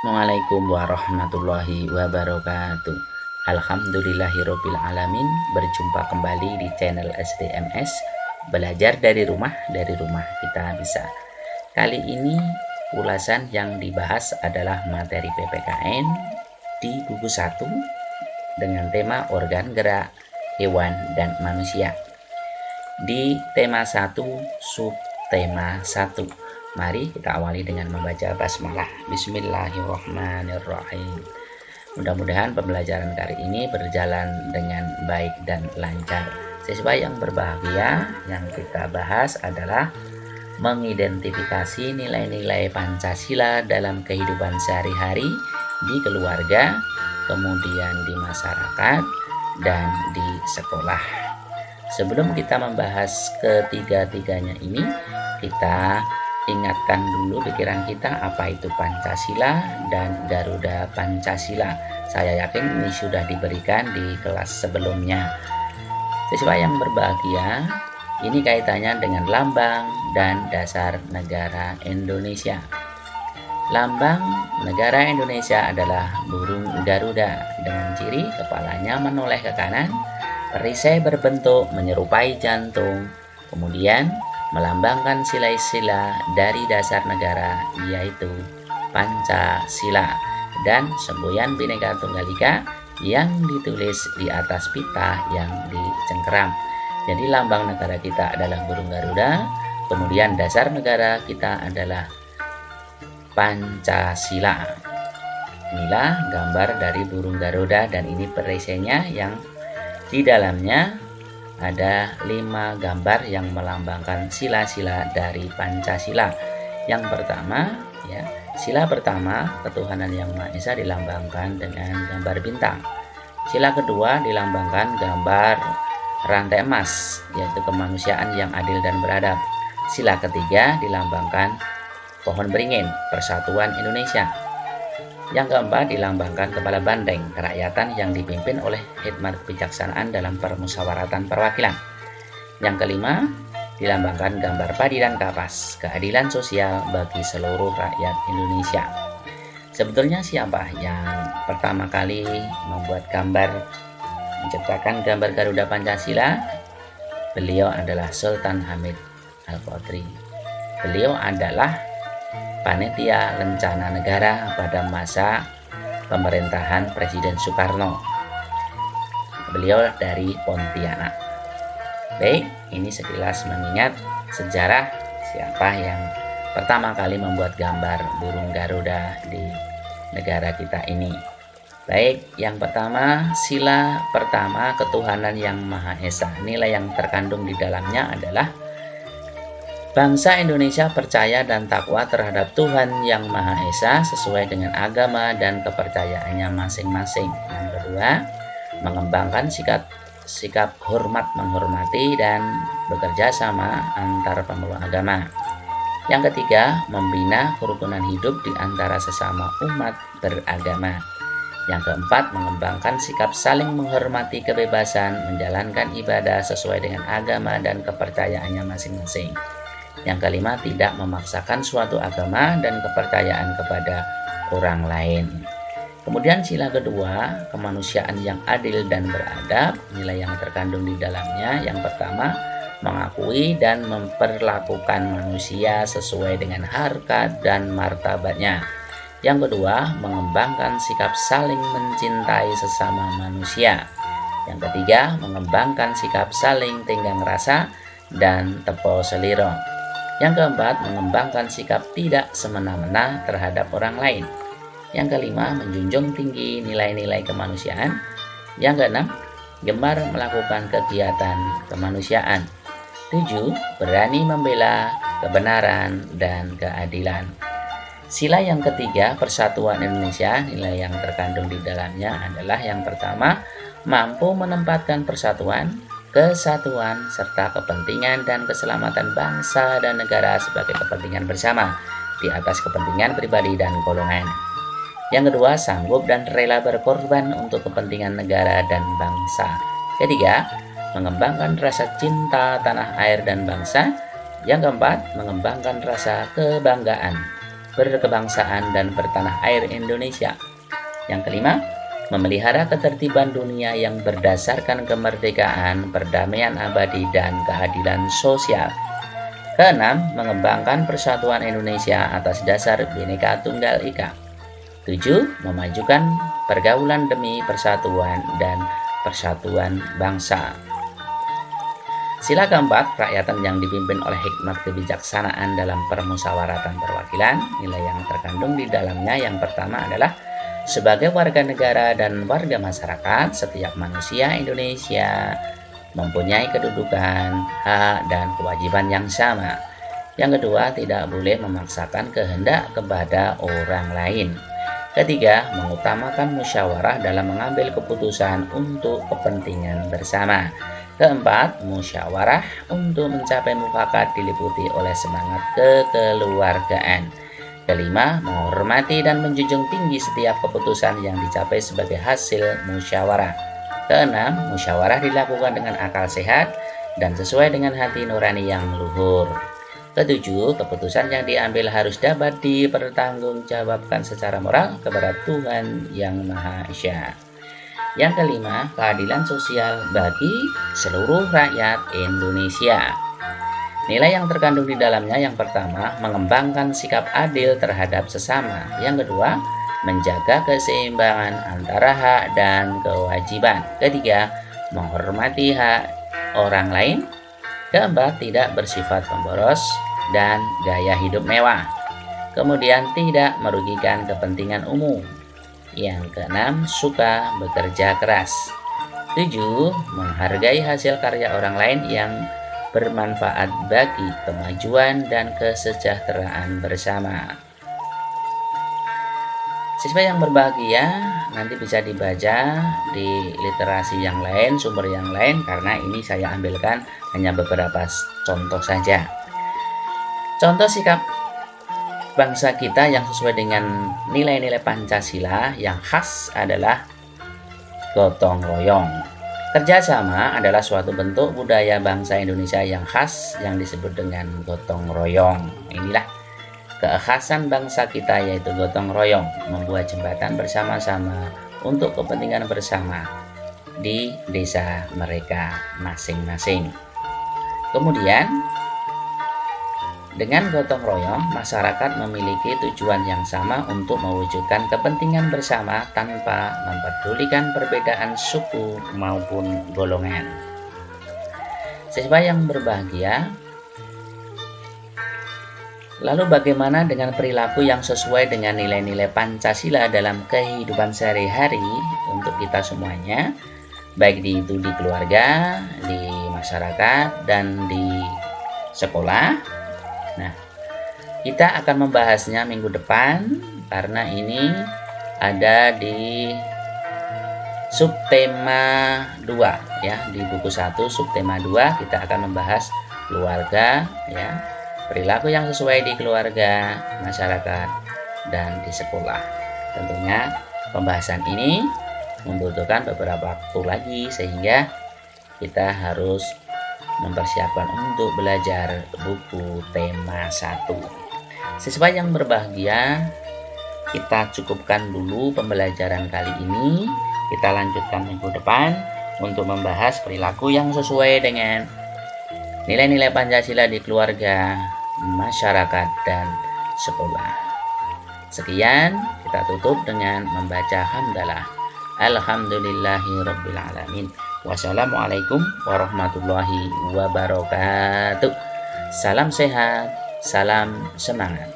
Assalamualaikum warahmatullahi wabarakatuh. Alhamdulillahirabbil alamin. Berjumpa kembali di channel SDMS, belajar dari rumah kita bisa. Kali ini ulasan yang dibahas adalah materi PPKN di buku 1 dengan tema organ gerak hewan dan manusia. Di tema 1 subtema 1. Mari kita awali dengan membaca basmalah. Bismillahirrahmanirrahim. Mudah-mudahan pembelajaran kali ini berjalan dengan baik dan lancar. Siswa yang berbahagia, yang kita bahas adalah mengidentifikasi nilai-nilai Pancasila dalam kehidupan sehari-hari di keluarga, kemudian di masyarakat, dan di sekolah. Sebelum kita membahas ketiga-tiganya ini, kita ingatkan dulu pikiran kita apa itu Pancasila dan Garuda Pancasila. Saya yakin ini sudah diberikan di kelas sebelumnya. Siswa yang berbahagia, ini kaitannya dengan lambang dan dasar negara Indonesia. Lambang negara Indonesia adalah burung Garuda dengan ciri kepalanya menoleh ke kanan, perisai berbentuk menyerupai jantung, kemudian melambangkan sila-sila dari dasar negara, yaitu Pancasila, dan semboyan Bhinneka Tunggal Ika yang ditulis di atas pita yang dicengkeram. Jadi lambang negara kita adalah burung Garuda, kemudian dasar negara kita adalah Pancasila. Inilah gambar dari burung Garuda, dan ini perisainya yang di dalamnya ada 5 gambar yang melambangkan sila-sila dari Pancasila. Yang pertama, sila pertama, ketuhanan yang Maha Esa dilambangkan dengan gambar bintang. Sila kedua dilambangkan gambar rantai emas, yaitu kemanusiaan yang adil dan beradab. Sila ketiga dilambangkan pohon beringin, persatuan Indonesia. Yang keempat dilambangkan kepala bandeng, kerakyatan yang dipimpin oleh hikmat kebijaksanaan dalam permusyawaratan perwakilan. Yang kelima dilambangkan gambar padi dan kapas, keadilan sosial bagi seluruh rakyat Indonesia. Sebetulnya siapa yang pertama kali membuat menciptakan gambar Garuda Pancasila? Beliau adalah Sultan Hamid Al-Qadri. Beliau adalah panitia rencana negara pada masa pemerintahan Presiden Soekarno. Beliau dari Pontianak. Baik, ini sekilas mengingat sejarah siapa yang pertama kali membuat gambar burung Garuda di negara kita ini. Baik, yang pertama, sila pertama, ketuhanan yang Maha Esa. Nilai yang terkandung di dalamnya adalah bangsa Indonesia percaya dan takwa terhadap Tuhan Yang Maha Esa sesuai dengan agama dan kepercayaannya masing-masing. Yang kedua, mengembangkan sikap hormat menghormati dan bekerja sama antar pemeluk agama. Yang ketiga, membina kerukunan hidup di antara sesama umat beragama. Yang keempat, mengembangkan sikap saling menghormati kebebasan menjalankan ibadah sesuai dengan agama dan kepercayaannya masing-masing. Yang kelima, tidak memaksakan suatu agama dan kepercayaan kepada orang lain. Kemudian sila kedua, kemanusiaan yang adil dan beradab. Nilai yang terkandung di dalamnya, yang pertama, mengakui dan memperlakukan manusia sesuai dengan harkat dan martabatnya. Yang kedua, mengembangkan sikap saling mencintai sesama manusia. Yang ketiga, mengembangkan sikap saling tenggang rasa dan tepo seliro. Yang keempat, mengembangkan sikap tidak semena-mena terhadap orang lain. Yang kelima, menjunjung tinggi nilai-nilai kemanusiaan. Yang keenam, gemar melakukan kegiatan kemanusiaan. 7. Berani membela kebenaran dan keadilan. Sila yang ketiga, persatuan Indonesia. Nilai yang terkandung di dalamnya adalah yang pertama, mampu menempatkan persatuan, kesatuan, serta kepentingan dan keselamatan bangsa dan negara sebagai kepentingan bersama di atas kepentingan pribadi dan golongan. Yang kedua, sanggup dan rela berkorban untuk kepentingan negara dan bangsa. Ketiga, mengembangkan rasa cinta tanah air dan bangsa. Yang keempat, mengembangkan rasa kebanggaan berkebangsaan dan bertanah air Indonesia. Yang kelima, memelihara ketertiban dunia yang berdasarkan kemerdekaan, perdamaian abadi, dan keadilan sosial. Keenam, mengembangkan persatuan Indonesia atas dasar Bhinneka Tunggal Ika. 7. Memajukan pergaulan demi persatuan dan persatuan bangsa. Sila keempat, kerakyatan yang dipimpin oleh hikmat kebijaksanaan dalam permusyawaratan perwakilan. Nilai yang terkandung di dalamnya yang pertama adalah sebagai warga negara dan warga masyarakat, setiap manusia Indonesia mempunyai kedudukan, hak, dan kewajiban yang sama. Yang kedua, tidak boleh memaksakan kehendak kepada orang lain. Ketiga, mengutamakan musyawarah dalam mengambil keputusan untuk kepentingan bersama. Keempat, musyawarah untuk mencapai mufakat diliputi oleh semangat kekeluargaan. Kelima, menghormati dan menjunjung tinggi setiap keputusan yang dicapai sebagai hasil musyawarah. Keenam, musyawarah dilakukan dengan akal sehat dan sesuai dengan hati nurani yang luhur. Ketujuh, keputusan yang diambil harus dapat dipertanggungjawabkan secara moral kepada Tuhan Yang Maha Esa. Yang kelima, keadilan sosial bagi seluruh rakyat Indonesia. Nilai yang terkandung di dalamnya yang pertama, mengembangkan sikap adil terhadap sesama. Yang kedua, menjaga keseimbangan antara hak dan kewajiban. Ketiga, menghormati hak orang lain. Keempat, tidak bersifat pemboros dan gaya hidup mewah. Kemudian, tidak merugikan kepentingan umum. Yang keenam, suka bekerja keras. 7. Menghargai hasil karya orang lain yang bermanfaat bagi kemajuan dan kesejahteraan bersama. Siswa yang berbahagia, nanti bisa dibaca di literasi yang lain, sumber yang lain, karena ini saya ambilkan hanya beberapa contoh saja. Contoh sikap bangsa kita yang sesuai dengan nilai-nilai Pancasila yang khas adalah gotong royong. Kerjasama adalah suatu bentuk budaya bangsa Indonesia yang khas yang disebut dengan gotong royong. Inilah keekhasan bangsa kita, yaitu gotong royong, membuat jembatan bersama-sama untuk kepentingan bersama di desa mereka masing-masing. Kemudian, dengan gotong royong, masyarakat memiliki tujuan yang sama untuk mewujudkan kepentingan bersama tanpa mempedulikan perbedaan suku maupun golongan. Siswa yang berbahagia, lalu bagaimana dengan perilaku yang sesuai dengan nilai-nilai Pancasila dalam kehidupan sehari-hari untuk kita semuanya, baik itu di keluarga, di masyarakat, dan di sekolah? Nah, kita akan membahasnya minggu depan karena ini ada di subtema 2 ya, di buku 1 subtema 2 kita akan membahas keluarga ya, perilaku yang sesuai di keluarga, masyarakat, dan di sekolah. Tentunya pembahasan ini membutuhkan beberapa waktu lagi sehingga kita harus mempersiapkan untuk belajar buku tema 1. Siswa yang berbahagia, kita cukupkan dulu pembelajaran kali ini. Kita lanjutkan minggu depan untuk membahas perilaku yang sesuai dengan nilai-nilai Pancasila di keluarga, masyarakat, dan sekolah. Sekian, kita tutup dengan membaca hamdalah. Alhamdulillahirabbil alamin. Wassalamualaikum warahmatullahi wabarakatuh. Salam sehat, salam semangat.